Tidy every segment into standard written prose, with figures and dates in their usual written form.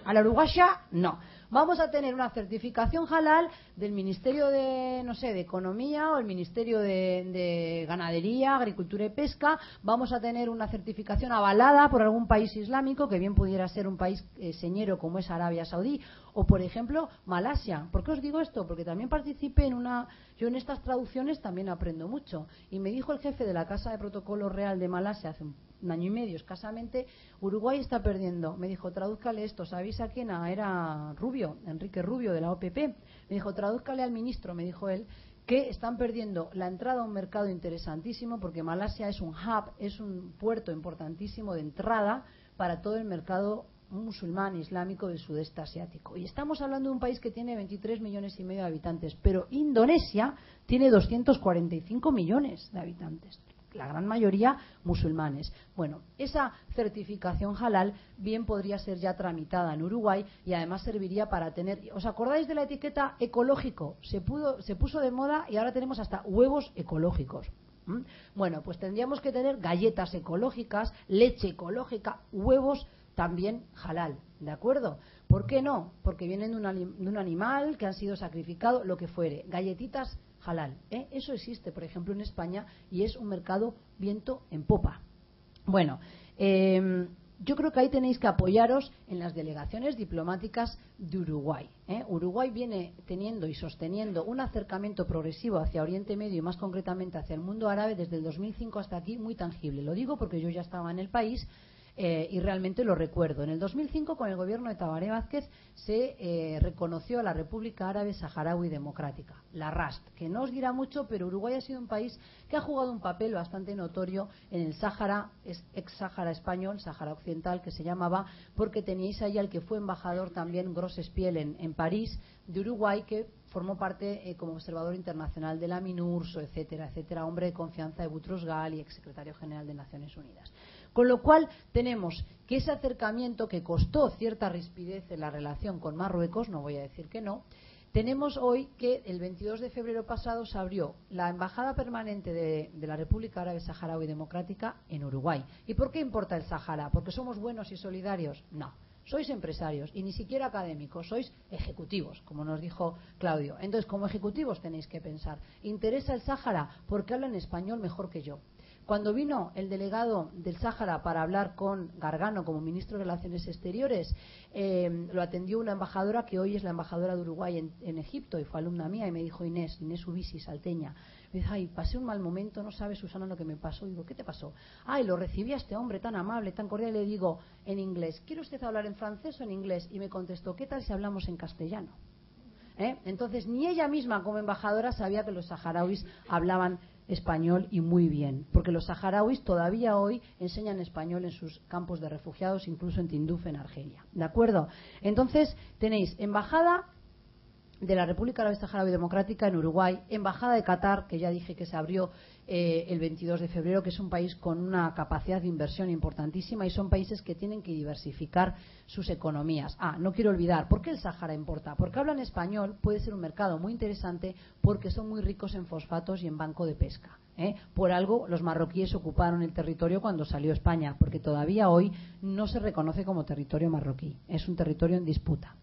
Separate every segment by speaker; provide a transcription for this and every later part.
Speaker 1: A la uruguaya, no. Vamos a tener una certificación halal del Ministerio de, no sé, de Economía o el Ministerio de Ganadería, Agricultura y Pesca. Vamos a tener una certificación avalada por algún país islámico, que bien pudiera ser un país señero como es Arabia Saudí, o por ejemplo Malasia. ¿Por qué os digo esto? Porque también participé en una... Yo en estas traducciones también aprendo mucho. Y me dijo el jefe de la Casa de Protocolo Real de Malasia hace un año y medio escasamente: Uruguay está perdiendo. Me dijo, tradúzcale esto. ¿Sabéis a quién? Era Rubio, Enrique Rubio, de la OPP. Me dijo, tradúzcale al ministro, me dijo él, que están perdiendo la entrada a un mercado interesantísimo, porque Malasia es un hub, es un puerto importantísimo de entrada para todo el mercado musulmán islámico del sudeste asiático. Y estamos hablando de un país que tiene 23 millones y medio de habitantes, pero Indonesia tiene 245 millones de habitantes, la gran mayoría musulmanes. Bueno, esa certificación halal bien podría ser ya tramitada en Uruguay, y además serviría para tener... ¿Os acordáis de la etiqueta ecológico? Se puso de moda y ahora tenemos hasta huevos ecológicos. Bueno, pues tendríamos que tener galletas ecológicas, leche ecológica, huevos también halal, ¿de acuerdo? ¿Por qué no? Porque vienen de un animal que han sido sacrificado, lo que fuere. Galletitas halal, eso existe, por ejemplo, en España, y es un mercado viento en popa. Bueno, yo creo que ahí tenéis que apoyaros en las delegaciones diplomáticas de Uruguay. Uruguay viene teniendo y sosteniendo un acercamiento progresivo hacia Oriente Medio, y más concretamente hacia el mundo árabe, desde el 2005 hasta aquí, muy tangible. Lo digo porque yo ya estaba en el país y realmente lo recuerdo. En el 2005, con el gobierno de Tabaré Vázquez, se reconoció a la República Árabe Saharaui Democrática, la RASD, que no os dirá mucho, pero Uruguay ha sido un país que ha jugado un papel bastante notorio en el Sáhara, ex-Sáhara español, Sáhara Occidental, que se llamaba, porque teníais ahí al que fue embajador también, Gros Espiel, en París, de Uruguay, que formó parte como observador internacional de la MINURSO, etcétera, etcétera, hombre de confianza de Boutros Ghali, exsecretario general de Naciones Unidas. Con lo cual tenemos que ese acercamiento, que costó cierta rispidez en la relación con Marruecos, no voy a decir que no, tenemos hoy que el 22 de febrero pasado se abrió la Embajada Permanente de la República Árabe Saharaui Democrática en Uruguay. ¿Y por qué importa el Sahara? ¿Porque somos buenos y solidarios? No. Sois empresarios y ni siquiera académicos, sois ejecutivos, como nos dijo Claudio. Entonces, como ejecutivos tenéis que pensar, ¿interesa el Sáhara? Porque hablan español mejor que yo. Cuando vino el delegado del Sáhara para hablar con Gargano como ministro de Relaciones Exteriores, lo atendió una embajadora que hoy es la embajadora de Uruguay en Egipto, y fue alumna mía, y me dijo Inés Ubisi, salteña. Me dice, ay, pasé un mal momento, no sabe Susana lo que me pasó. Digo, ¿qué te pasó? Ay, lo recibí a este hombre tan amable, tan cordial. Le digo en inglés, ¿quiere usted hablar en francés o en inglés? Y me contestó, ¿qué tal si hablamos en castellano? Entonces, ni ella misma como embajadora sabía que los saharauis hablaban español, y muy bien, porque los saharauis todavía hoy enseñan español en sus campos de refugiados, incluso en Tinduf, en Argelia, ¿de acuerdo? Entonces tenéis embajada de la República Árabe Saharaui Democrática en Uruguay, embajada de Qatar, que ya dije que se abrió el 22 de febrero, que es un país con una capacidad de inversión importantísima, y son países que tienen que diversificar sus economías. No quiero olvidar, ¿por qué el Sáhara importa? Porque hablan español, puede ser un mercado muy interesante, porque son muy ricos en fosfatos y en banco de pesca. Por algo los marroquíes ocuparon el territorio cuando salió España, porque todavía hoy no se reconoce como territorio marroquí, es un territorio en disputa,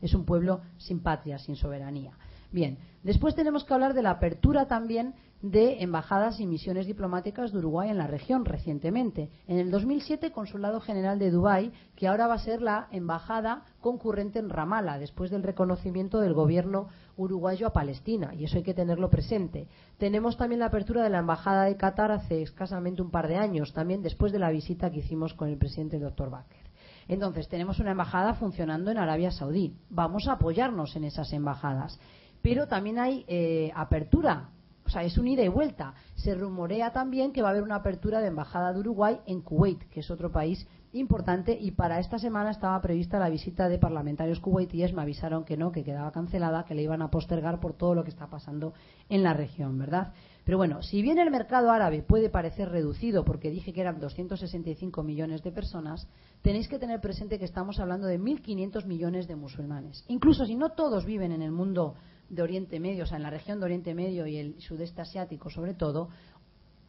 Speaker 1: es un pueblo sin patria, sin soberanía. Bien, después tenemos que hablar de la apertura también de embajadas y misiones diplomáticas de Uruguay en la región recientemente. En el 2007, Consulado General de Dubái, que ahora va a ser la embajada concurrente en Ramala, después del reconocimiento del gobierno uruguayo a Palestina, y eso hay que tenerlo presente. Tenemos también la apertura de la embajada de Qatar hace escasamente un par de años, también después de la visita que hicimos con el presidente, el doctor Baker. Entonces, tenemos una embajada funcionando en Arabia Saudí. Vamos a apoyarnos en esas embajadas. Pero también hay apertura, o sea, es un ida y vuelta. Se rumorea también que va a haber una apertura de embajada de Uruguay en Kuwait, que es otro país importante, y para esta semana estaba prevista la visita de parlamentarios kuwaitíes. Me avisaron que no, que quedaba cancelada, que le iban a postergar por todo lo que está pasando en la región, ¿verdad? Pero bueno, si bien el mercado árabe puede parecer reducido, porque dije que eran 265 millones de personas, tenéis que tener presente que estamos hablando de 1.500 millones de musulmanes. Incluso si no todos viven en el mundo de Oriente Medio, o sea, en la región de Oriente Medio y el sudeste asiático sobre todo,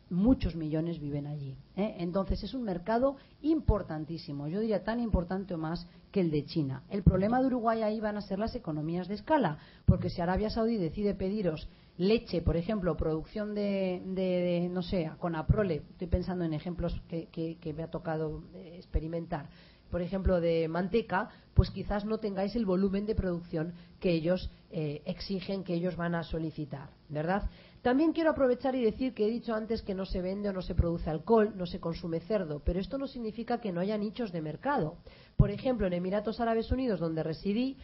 Speaker 1: muchos millones viven allí, ¿eh? Entonces es un mercado importantísimo, yo diría tan importante o más que el de China. El problema de Uruguay ahí van a ser las economías de escala, porque si Arabia Saudí decide pediros leche, por ejemplo, producción de no sé, con Aprole, estoy pensando en ejemplos que me ha tocado experimentar, por ejemplo, de manteca, pues quizás no tengáis el volumen de producción que ellos exigen, que ellos van a solicitar, ¿verdad? También quiero aprovechar y decir que he dicho antes que no se vende o no se produce alcohol, no se consume cerdo, pero esto no significa que no haya nichos de mercado. Por ejemplo, en Emiratos Árabes Unidos, donde residí,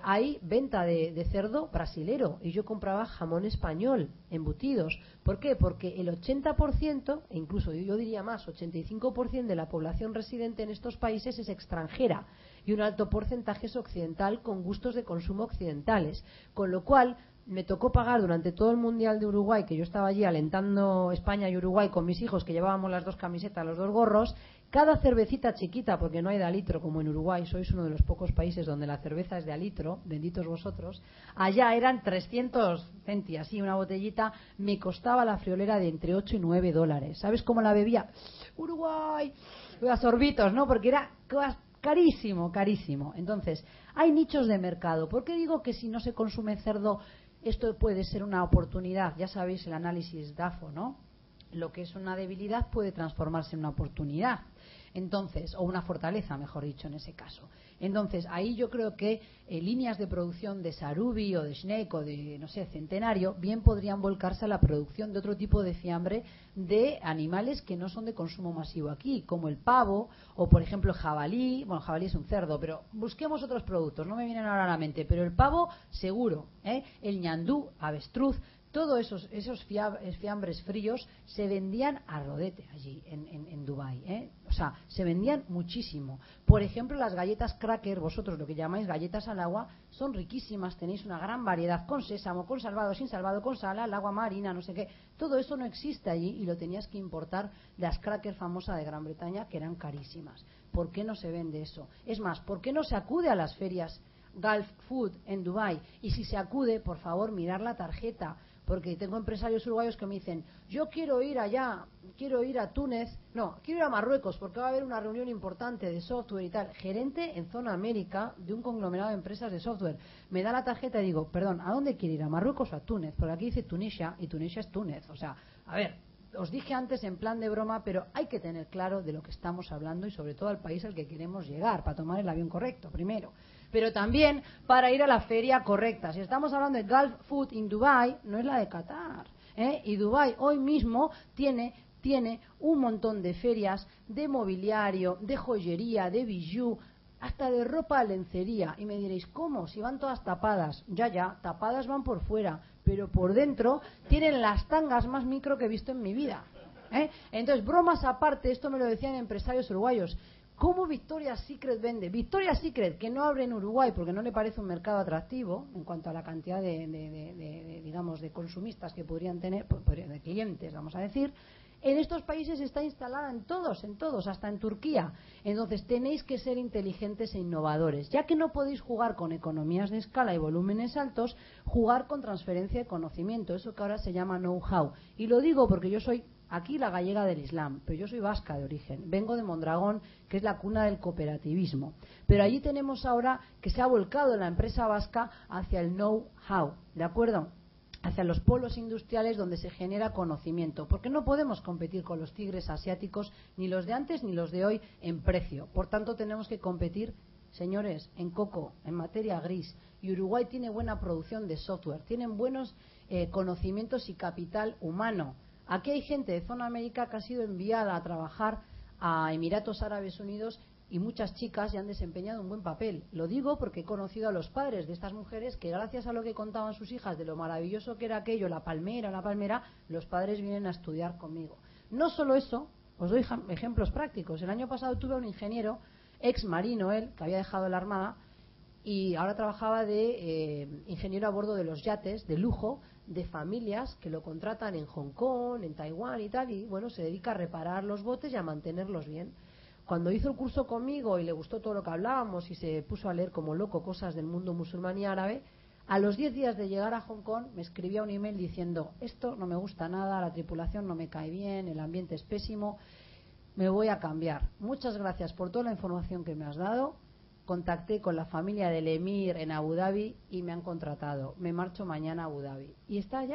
Speaker 1: hay venta de cerdo brasilero y yo compraba jamón español, embutidos. ¿Por qué? Porque el 80%, e incluso yo diría más, 85% de la población residente en estos países es extranjera y un alto porcentaje es occidental con gustos de consumo occidentales. Con lo cual, me tocó pagar durante todo el Mundial de Uruguay, que yo estaba allí alentando España y Uruguay con mis hijos, que llevábamos las 2 camisetas, los 2 gorros, cada cervecita chiquita, porque no hay de a litro como en Uruguay, sois uno de los pocos países donde la cerveza es de a litro, benditos vosotros, allá eran 300 centis, así una botellita, me costaba la friolera de entre 8 y 9 dólares. ¿Sabes cómo la bebía? Uruguay, a sorbitos, ¿no? Porque era carísimo, carísimo. Entonces, hay nichos de mercado. ¿Por qué digo que si no se consume cerdo, esto puede ser una oportunidad? Ya sabéis el análisis DAFO, ¿no? Lo que es una debilidad puede transformarse en una oportunidad. Entonces, o una fortaleza, mejor dicho, en ese caso. Entonces, ahí yo creo que líneas de producción de Sarubi o de Schneck o de, no sé, Centenario, bien podrían volcarse a la producción de otro tipo de fiambre de animales que no son de consumo masivo aquí, como el pavo o, por ejemplo, el jabalí. Bueno, jabalí es un cerdo, pero busquemos otros productos, no me vienen ahora a la mente, pero el pavo, seguro, ¿eh? El ñandú, avestruz. Todos esos fiambres fríos se vendían a rodete allí en Dubái, ¿eh? O sea, se vendían muchísimo. Por ejemplo, las galletas cracker, vosotros lo que llamáis galletas al agua, son riquísimas, tenéis una gran variedad con sésamo, con salvado, sin salvado, con sal, al agua marina, no sé qué. Todo eso no existe allí y lo tenías que importar las cracker famosas de Gran Bretaña, que eran carísimas. ¿Por qué no se vende eso? Es más, ¿por qué no se acude a las ferias Gulf Food en Dubái? Y si se acude, por favor, mirar la tarjeta, porque tengo empresarios uruguayos que me dicen, yo quiero ir allá, quiero ir a Túnez, no, quiero ir a Marruecos porque va a haber una reunión importante de software y tal. Gerente en zona América de un conglomerado de empresas de software. Me da la tarjeta y digo, perdón, ¿a dónde quiere ir? ¿A Marruecos o a Túnez? Porque aquí dice Tunisia y Tunisia es Túnez. O sea, a ver, os dije antes en plan de broma, pero hay que tener claro de lo que estamos hablando y sobre todo al país al que queremos llegar, para tomar el avión correcto primero, pero también para ir a la feria correcta. Si estamos hablando de Gulf Food in Dubai, no es la de Qatar, ¿eh? Y Dubai hoy mismo tiene un montón de ferias de mobiliario, de joyería, de bijú, hasta de ropa de lencería. Y me diréis, ¿cómo? Si van todas tapadas. Ya, tapadas van por fuera, pero por dentro tienen las tangas más micro que he visto en mi vida, ¿eh? Entonces, bromas aparte, esto me lo decían empresarios uruguayos. ¿Cómo Victoria's Secret vende? Victoria's Secret, que no abre en Uruguay porque no le parece un mercado atractivo en cuanto a la cantidad digamos, de consumistas que podrían tener, de clientes, vamos a decir, en estos países está instalada en todos, hasta en Turquía. Entonces tenéis que ser inteligentes e innovadores. Ya que no podéis jugar con economías de escala y volúmenes altos, jugar con transferencia de conocimiento, eso que ahora se llama know-how. Y lo digo porque yo soy aquí la gallega del Islam, pero yo soy vasca de origen, vengo de Mondragón, que es la cuna del cooperativismo, pero allí tenemos ahora que se ha volcado la empresa vasca hacia el know-how, ¿de acuerdo?, hacia los polos industriales donde se genera conocimiento, porque no podemos competir con los tigres asiáticos, ni los de antes ni los de hoy, en precio. Por tanto, tenemos que competir, señores, en coco, en materia gris. Y Uruguay tiene buena producción de software, tienen buenos conocimientos y capital humano. Aquí hay gente de zona América que ha sido enviada a trabajar a Emiratos Árabes Unidos y muchas chicas ya han desempeñado un buen papel. Lo digo porque he conocido a los padres de estas mujeres que gracias a lo que contaban sus hijas de lo maravilloso que era aquello, la palmera, los padres vienen a estudiar conmigo. No solo eso, os doy ejemplos prácticos. El año pasado tuve a un ingeniero, ex marino él, que había dejado la armada y ahora trabajaba de ingeniero a bordo de los yates de lujo de familias que lo contratan en Hong Kong, en Taiwán y tal, y bueno, se dedica a reparar los botes y a mantenerlos bien. Cuando hizo el curso conmigo y le gustó todo lo que hablábamos y se puso a leer como loco cosas del mundo musulmán y árabe, A los 10 días de llegar a Hong Kong me escribía un email diciendo: esto no me gusta nada, la tripulación no me cae bien, el ambiente es pésimo, me voy a cambiar. Muchas gracias por toda la información que me has dado. Contacté con la familia del Emir en Abu Dhabi y me han contratado. Me marcho mañana a Abu Dhabi. Y está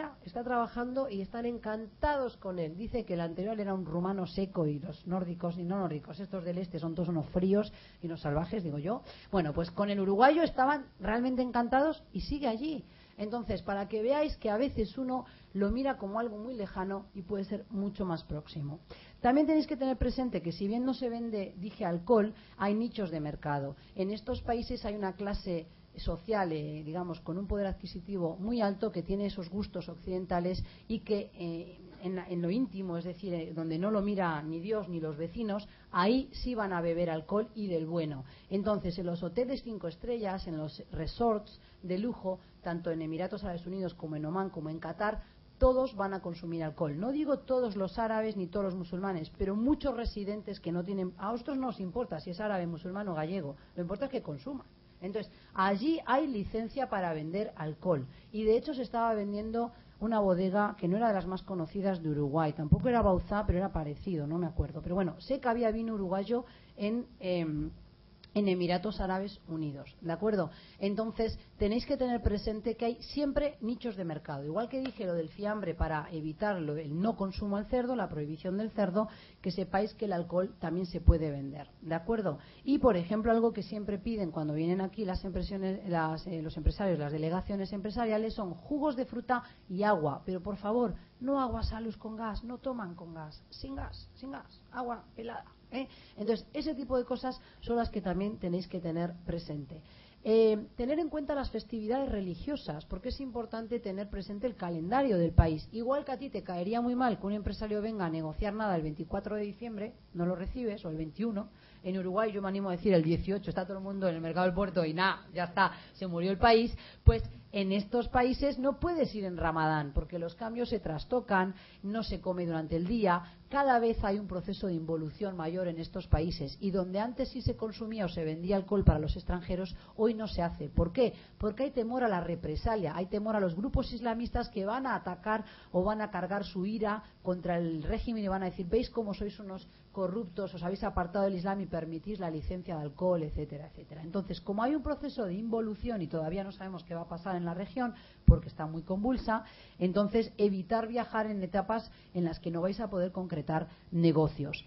Speaker 1: trabajando y están encantados con él. Dice que el anterior era un rumano seco y los nórdicos, y no nórdicos, estos del este son todos unos fríos y unos salvajes, digo yo. Bueno, pues con el uruguayo estaban realmente encantados y sigue allí. Entonces, para que veáis que a veces uno lo mira como algo muy lejano y puede ser mucho más próximo. También tenéis que tener presente que si bien no se vende, dije, alcohol, hay nichos de mercado. En estos países hay una clase social, digamos, con un poder adquisitivo muy alto, que tiene esos gustos occidentales y que en lo íntimo, es decir, donde no lo mira ni Dios ni los vecinos, ahí sí van a beber alcohol y del bueno. Entonces, en los hoteles 5 estrellas, en los resorts de lujo, tanto en Emiratos Árabes Unidos como en Omán como en Qatar, todos van a consumir alcohol. No digo todos los árabes ni todos los musulmanes, pero muchos residentes que no tienen... A nosotros no nos importa si es árabe, musulmán o gallego, lo importante es que consuman. Entonces, allí hay licencia para vender alcohol. Y de hecho se estaba vendiendo una bodega que no era de las más conocidas de Uruguay. Tampoco era Bauzá, pero era parecido, no me acuerdo. Pero bueno, sé que había vino uruguayo en Emiratos Árabes Unidos, ¿de acuerdo? Entonces, tenéis que tener presente que hay siempre nichos de mercado. Igual que dije lo del fiambre para evitar el no consumo al cerdo, la prohibición del cerdo, que sepáis que el alcohol también se puede vender, ¿de acuerdo? Y, por ejemplo, algo que siempre piden cuando vienen aquí los empresarios, las delegaciones empresariales, son jugos de fruta y agua. Pero, por favor, no agua salus con gas, no toman con gas, sin gas, agua helada. Entonces, ese tipo de cosas son las que también tenéis que tener presente. Tener en cuenta las festividades religiosas, porque es importante tener presente el calendario del país. Igual que a ti te caería muy mal que un empresario venga a negociar nada el 24 de diciembre, no lo recibes, o el 21. En Uruguay yo me animo a decir el 18, está todo el mundo en el mercado del puerto y nada, ya está, se murió el país. Pues en estos países no puedes ir en Ramadán, porque los cambios se trastocan, no se come durante el día. Cada vez hay un proceso de involución mayor en estos países, y donde antes sí se consumía o se vendía alcohol para los extranjeros, hoy no se hace. ¿Por qué? Porque hay temor a la represalia, hay temor a los grupos islamistas que van a atacar o van a cargar su ira contra el régimen y van a decir: veis cómo sois unos corruptos, os habéis apartado del Islam y permitís la licencia de alcohol, etcétera, etcétera. Entonces, como hay un proceso de involución y todavía no sabemos qué va a pasar en la región porque está muy convulsa, entonces evitar viajar en etapas en las que no vais a poder concretar negocios.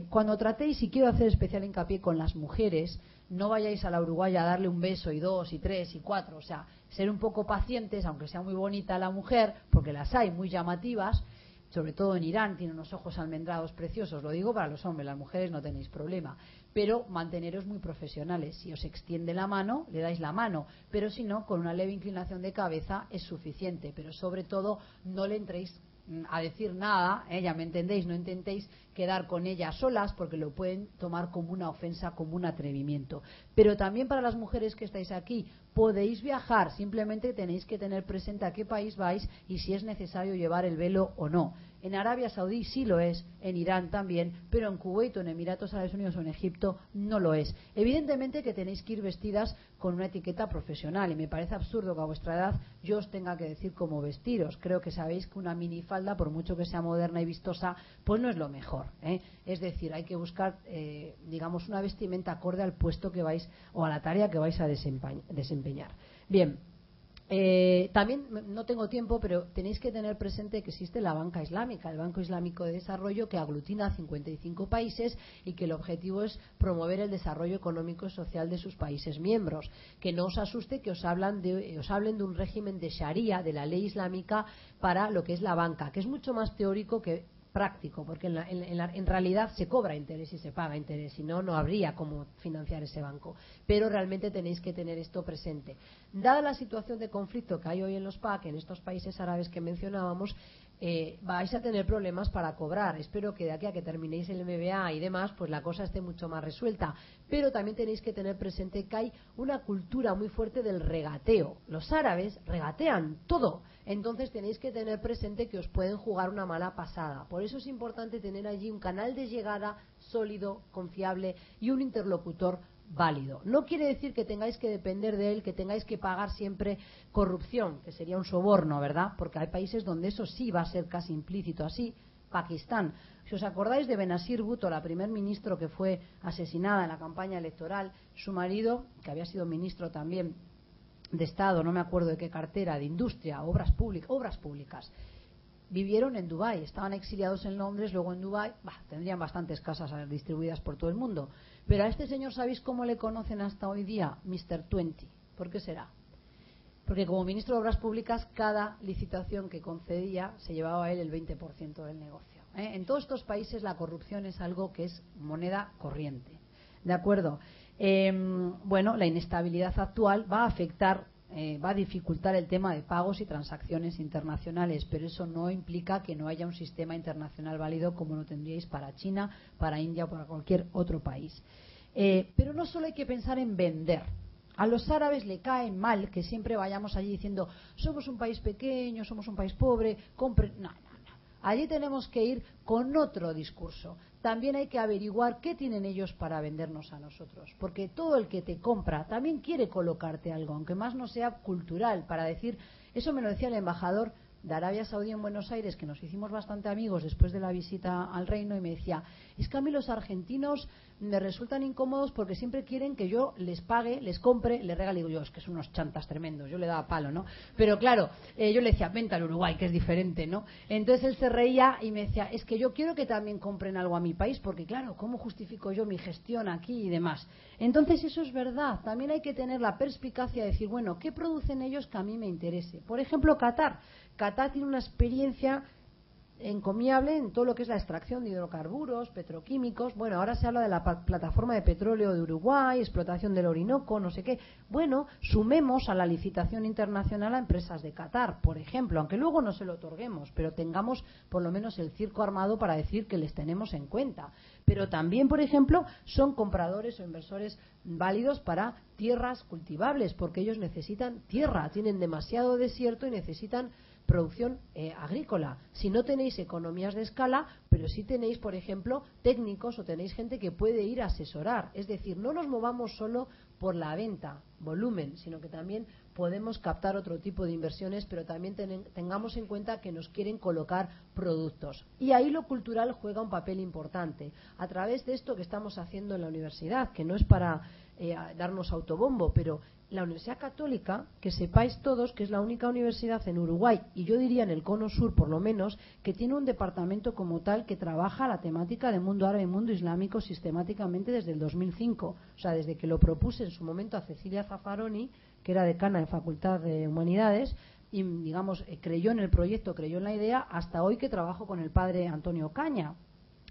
Speaker 1: Cuando tratéis, y quiero hacer especial hincapié con las mujeres, no vayáis a la uruguaya a darle un beso y 2 y 3 y 4, o sea, ser un poco pacientes, aunque sea muy bonita la mujer, porque las hay muy llamativas. Sobre todo en Irán, tiene unos ojos almendrados preciosos. Lo digo para los hombres, las mujeres no tenéis problema. Pero manteneros muy profesionales. Si os extiende la mano, le dais la mano. Pero si no, con una leve inclinación de cabeza es suficiente. Pero sobre todo, no le entréis a decir nada, ya me entendéis, no intentéis quedar con ella solas porque lo pueden tomar como una ofensa, como un atrevimiento. Pero también para las mujeres que estáis aquí, podéis viajar, simplemente tenéis que tener presente a qué país vais y si es necesario llevar el velo o no. En Arabia Saudí sí lo es, en Irán también, pero en Kuwait o en Emiratos Árabes Unidos o en Egipto no lo es. Evidentemente que tenéis que ir vestidas con una etiqueta profesional, y me parece absurdo que a vuestra edad yo os tenga que decir cómo vestiros. Creo que sabéis que una minifalda, por mucho que sea moderna y vistosa, pues no es lo mejor, Es decir, hay que buscar, digamos, una vestimenta acorde al puesto que vais o a la tarea que vais a desempeñar. Bien. También no tengo tiempo, pero tenéis que tener presente que existe la banca islámica, el Banco Islámico de Desarrollo, que aglutina a 55 países y que el objetivo es promover el desarrollo económico y social de sus países miembros. Que no os asuste que os hablen de un régimen de Sharia, de la ley islámica, para lo que es la banca, que es mucho más teórico que práctico, porque en realidad se cobra interés y se paga interés, si no, no habría cómo financiar ese banco. Pero realmente tenéis que tener esto presente. Dada la situación de conflicto que hay hoy en los PAC, en estos países árabes que mencionábamos, vais a tener problemas para cobrar. Espero que de aquí a que terminéis el MBA y demás, pues la cosa esté mucho más resuelta. Pero también tenéis que tener presente que hay una cultura muy fuerte del regateo. Los árabes regatean todo. Entonces tenéis que tener presente que os pueden jugar una mala pasada. Por eso es importante tener allí un canal de llegada sólido, confiable y un interlocutor válido. No quiere decir que tengáis que depender de él, que tengáis que pagar siempre corrupción, que sería un soborno, ¿verdad? Porque hay países donde eso sí va a ser casi implícito. Así, Pakistán. Si os acordáis de Benazir Bhutto, la primer ministro que fue asesinada en la campaña electoral, su marido, que había sido ministro también de Estado, no me acuerdo de qué cartera, de Industria, obras públicas, vivieron en Dubái, estaban exiliados en Londres, luego en Dubái, tendrían bastantes casas distribuidas por todo el mundo. Pero a este señor, ¿sabéis cómo le conocen hasta hoy día? Mr. 20. ¿Por qué será? Porque como ministro de Obras Públicas, cada licitación que concedía se llevaba a él el 20% del negocio. En todos estos países la corrupción es algo que es moneda corriente. ¿De acuerdo? Bueno, la inestabilidad actual va a afectar, va a dificultar el tema de pagos y transacciones internacionales, pero eso no implica que no haya un sistema internacional válido como lo tendríais para China, para India o para cualquier otro país. Pero no solo hay que pensar en vender. A los árabes le cae mal que siempre vayamos allí diciendo somos un país pequeño, somos un país pobre, compren. No. Allí tenemos que ir con otro discurso. También hay que averiguar qué tienen ellos para vendernos a nosotros. Porque todo el que te compra también quiere colocarte algo, aunque más no sea cultural, para decir, eso me lo decía el embajador de Arabia Saudí en Buenos Aires, que nos hicimos bastante amigos después de la visita al reino, y me decía, es que a mí los argentinos me resultan incómodos porque siempre quieren que yo les pague, les compre, les regale. Digo yo, es que son unos chantas tremendos, yo le daba palo, ¿no? Pero claro, yo le decía, vente al Uruguay, que es diferente, ¿no? Entonces él se reía y me decía, es que yo quiero que también compren algo a mi país, porque claro, ¿cómo justifico yo mi gestión aquí y demás? Entonces eso es verdad, también hay que tener la perspicacia de decir, bueno, ¿qué producen ellos que a mí me interese? Por ejemplo, Qatar. Qatar tiene una experiencia encomiable en todo lo que es la extracción de hidrocarburos, petroquímicos. Bueno, ahora se habla de la plataforma de petróleo de Uruguay, explotación del Orinoco, no sé qué. Bueno, sumemos a la licitación internacional a empresas de Qatar, por ejemplo, aunque luego no se lo otorguemos, pero tengamos por lo menos el circo armado para decir que les tenemos en cuenta. Pero también, por ejemplo, son compradores o inversores válidos para tierras cultivables, porque ellos necesitan tierra, tienen demasiado desierto y necesitan producción agrícola. Si no tenéis economías de escala, pero sí tenéis, por ejemplo, técnicos o tenéis gente que puede ir a asesorar. Es decir, no nos movamos solo por la venta, volumen, sino que también podemos captar otro tipo de inversiones, pero también tengamos en cuenta que nos quieren colocar productos. Y ahí lo cultural juega un papel importante. A través de esto que estamos haciendo en la universidad, que no es para darnos autobombo, pero la Universidad Católica, que sepáis todos que es la única universidad en Uruguay, y yo diría en el Cono Sur por lo menos, que tiene un departamento como tal que trabaja la temática de mundo árabe y mundo islámico sistemáticamente desde el 2005. O sea, desde que lo propuse en su momento a Cecilia Zaffaroni, que era decana de Facultad de Humanidades, y digamos creyó en el proyecto, creyó en la idea, hasta hoy que trabajo con el padre Antonio Caña.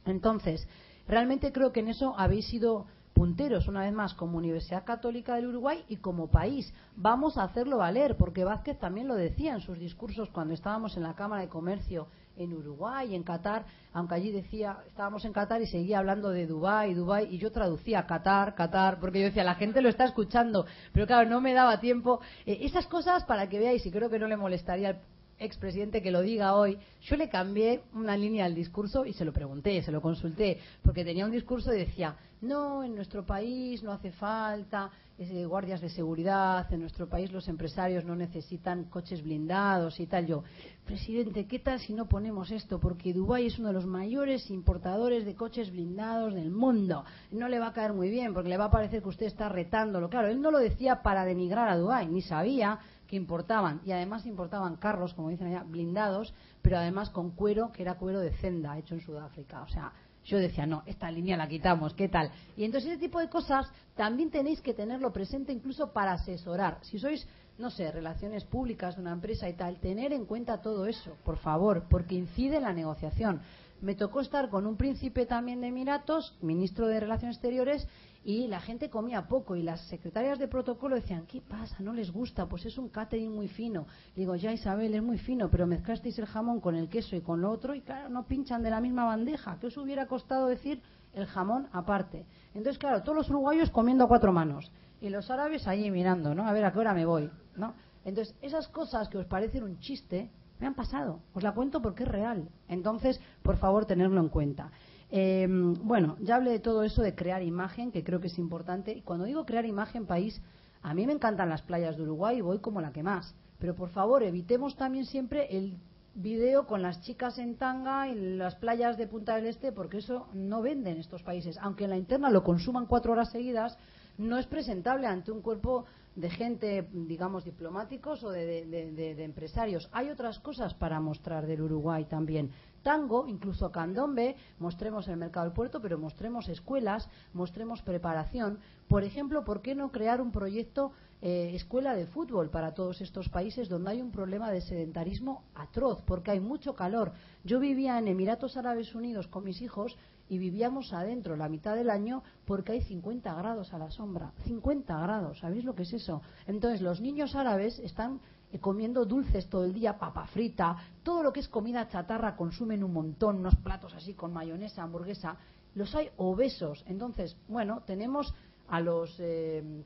Speaker 1: Entonces, realmente creo que en eso habéis sido punteros, una vez más, como Universidad Católica del Uruguay y como país. Vamos a hacerlo valer, porque Vázquez también lo decía en sus discursos cuando estábamos en la Cámara de Comercio en Uruguay, en Qatar, aunque allí decía, estábamos en Qatar y seguía hablando de Dubái, y yo traducía Qatar, porque yo decía, la gente lo está escuchando, pero claro, no me daba tiempo. Esas cosas para que veáis, y creo que no le molestaría al expresidente que lo diga hoy, yo le cambié una línea al discurso y se lo pregunté, se lo consulté, porque tenía un discurso y decía, no, en nuestro país no hace falta guardias de seguridad, en nuestro país los empresarios no necesitan coches blindados y tal. Yo, presidente, ¿qué tal si no ponemos esto? Porque Dubái es uno de los mayores importadores de coches blindados del mundo. No le va a caer muy bien, porque le va a parecer que usted está retándolo. Claro, él no lo decía para denigrar a Dubái, ni sabía que importaban, y además importaban carros, como dicen allá, blindados, pero además con cuero, que era cuero de Zenda, hecho en Sudáfrica. O sea, yo decía, no, esta línea la quitamos, ¿qué tal? Y entonces ese tipo de cosas también tenéis que tenerlo presente incluso para asesorar. Si sois, no sé, relaciones públicas de una empresa y tal, tener en cuenta todo eso, por favor, porque incide en la negociación. Me tocó estar con un príncipe también de Emiratos, ministro de Relaciones Exteriores, y la gente comía poco y las secretarias de protocolo decían, ¿qué pasa? ¿No les gusta? Pues es un catering muy fino. Digo, ya Isabel, es muy fino, pero mezclasteis el jamón con el queso y con lo otro y claro, no pinchan de la misma bandeja. ¿Qué os hubiera costado decir el jamón aparte? Entonces, claro, todos los uruguayos comiendo a cuatro manos y los árabes allí mirando, ¿no? A ver a qué hora me voy, ¿no? Entonces, esas cosas que os parecen un chiste me han pasado. Os la cuento porque es real. Entonces, por favor, tenedlo en cuenta. Bueno, ya hablé de todo eso de crear imagen, que creo que es importante. Y cuando digo crear imagen país, a mí me encantan las playas de Uruguay y voy como la que más. Pero por favor, evitemos también siempre el vídeo con las chicas en tanga y las playas de Punta del Este, porque eso no vende en estos países. Aunque en la interna lo consuman 4 horas seguidas, no es presentable ante un cuerpo de gente, digamos, diplomáticos o de empresarios. Hay otras cosas para mostrar del Uruguay también. Tango, incluso candombe, mostremos el mercado del puerto, pero mostremos escuelas, mostremos preparación. Por ejemplo, ¿por qué no crear un proyecto escuela de fútbol para todos estos países donde hay un problema de sedentarismo atroz? Porque hay mucho calor. Yo vivía en Emiratos Árabes Unidos con mis hijos y vivíamos adentro la mitad del año porque hay 50 grados a la sombra. 50 grados, ¿sabéis lo que es eso? Entonces los niños árabes están comiendo dulces todo el día, papa frita, todo lo que es comida chatarra consumen un montón, unos platos así con mayonesa, hamburguesa, los hay obesos. Entonces, bueno, tenemos a los,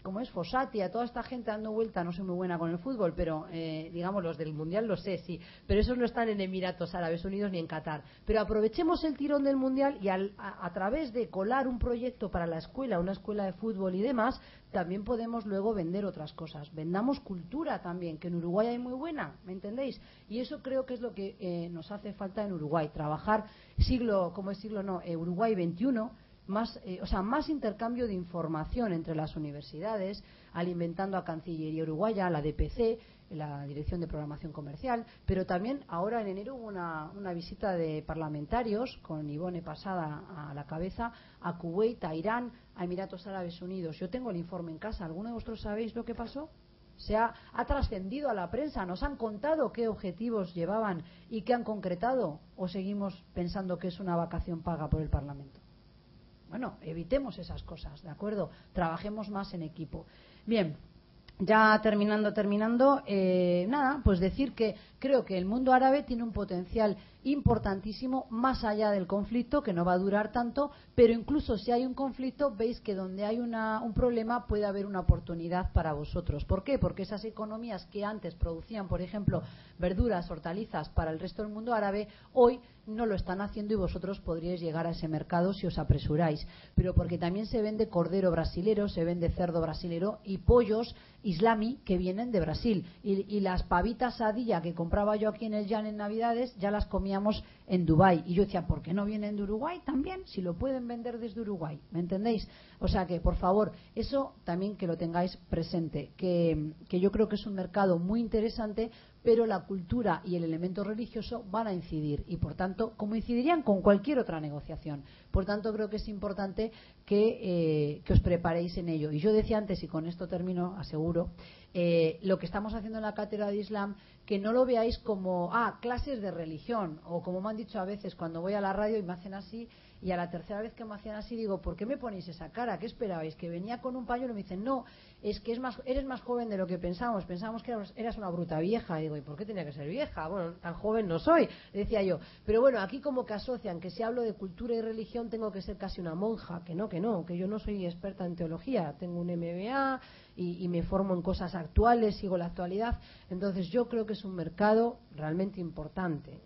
Speaker 1: como es Fossati, a toda esta gente dando vuelta, no soy muy buena con el fútbol, pero digamos los del Mundial lo sé, sí, pero esos no están en Emiratos Árabes Unidos ni en Qatar. Pero aprovechemos el tirón del Mundial y a través de colar un proyecto para la escuela, una escuela de fútbol y demás, también podemos luego vender otras cosas. Vendamos cultura también, que en Uruguay hay muy buena, ¿me entendéis? Y eso creo que es lo que nos hace falta en Uruguay, trabajar Uruguay 21, más intercambio de información entre las universidades, alimentando a Cancillería Uruguaya, la DPC, la Dirección de Programación Comercial, pero también ahora en enero hubo una visita de parlamentarios con Ivone Pasada a la cabeza a Kuwait, a Irán, a Emiratos Árabes Unidos. Yo tengo el informe en casa. ¿Alguno de vosotros sabéis lo que pasó? Ha trascendido a la prensa, nos han contado qué objetivos llevaban y qué han concretado, o seguimos pensando que es una vacación paga por el Parlamento. Bueno, evitemos esas cosas, ¿de acuerdo? Trabajemos más en equipo. Bien, ya terminando, nada, pues decir que creo que el mundo árabe tiene un potencial importantísimo más allá del conflicto, que no va a durar tanto, pero incluso si hay un conflicto, veis que donde hay un problema puede haber una oportunidad para vosotros. ¿Por qué? Porque esas economías que antes producían, por ejemplo, verduras, hortalizas para el resto del mundo árabe, hoy no lo están haciendo y vosotros podríais llegar a ese mercado si os apresuráis. Pero porque también se vende cordero brasilero, se vende cerdo brasilero y pollos islami que vienen de Brasil. Y las pavitas sadilla que compraba yo aquí en el Jan en Navidades, ya las comíamos en Dubái. Y yo decía, ¿por qué no vienen de Uruguay también? Si lo pueden vender desde Uruguay, ¿me entendéis? O sea que, por favor, eso también que lo tengáis presente, que yo creo que es un mercado muy interesante, pero la cultura y el elemento religioso van a incidir y, por tanto, como incidirían con cualquier otra negociación. Por tanto, creo que es importante que os preparéis en ello. Y yo decía antes, y con esto termino, aseguro, lo que estamos haciendo en la Cátedra de Islam, que no lo veáis como clases de religión, o como me han dicho a veces cuando voy a la radio y me hacen así, y a la tercera vez que me hacían así digo, ¿por qué me ponéis esa cara? ¿Qué esperabais? ¿Que venía con un pañuelo? Y me dicen, no, es que eres más joven de lo que pensábamos que eras una bruta vieja. Y digo, ¿y por qué tenía que ser vieja? Bueno, tan joven no soy, decía yo. Pero bueno, aquí como que asocian que si hablo de cultura y religión tengo que ser casi una monja, que yo no soy experta en teología, tengo un MBA y me formo en cosas actuales, sigo la actualidad. Entonces yo creo que es un mercado realmente importante,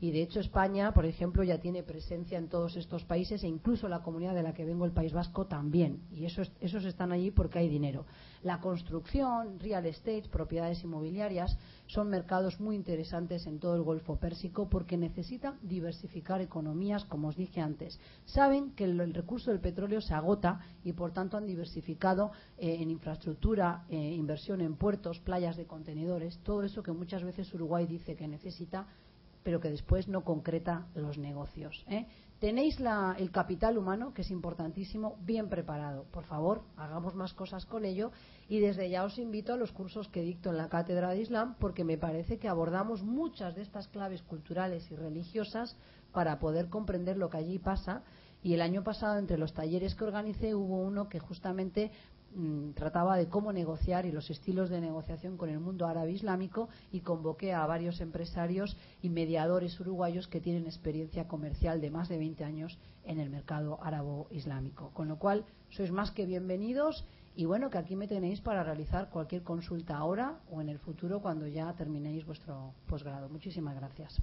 Speaker 1: y de hecho España, por ejemplo, ya tiene presencia en todos estos países e incluso la comunidad de la que vengo, el País Vasco, también, y esos están allí porque hay dinero. La construcción, real estate, propiedades inmobiliarias son mercados muy interesantes en todo el Golfo Pérsico porque necesitan diversificar economías, como os dije antes. Saben que el recurso del petróleo se agota y por tanto han diversificado en infraestructura, inversión en puertos, playas de contenedores, todo eso que muchas veces Uruguay dice que necesita, pero que después no concreta los negocios. Tenéis el capital humano, que es importantísimo, bien preparado. Por favor, hagamos más cosas con ello y desde ya os invito a los cursos que dicto en la Cátedra de Islam, porque me parece que abordamos muchas de estas claves culturales y religiosas para poder comprender lo que allí pasa. Y el año pasado, entre los talleres que organicé, hubo uno que justamente trataba de cómo negociar y los estilos de negociación con el mundo árabe islámico, y convoqué a varios empresarios y mediadores uruguayos que tienen experiencia comercial de más de 20 años en el mercado árabo-islámico. Con lo cual, sois más que bienvenidos y bueno, que aquí me tenéis para realizar cualquier consulta ahora o en el futuro cuando ya terminéis vuestro posgrado. Muchísimas gracias.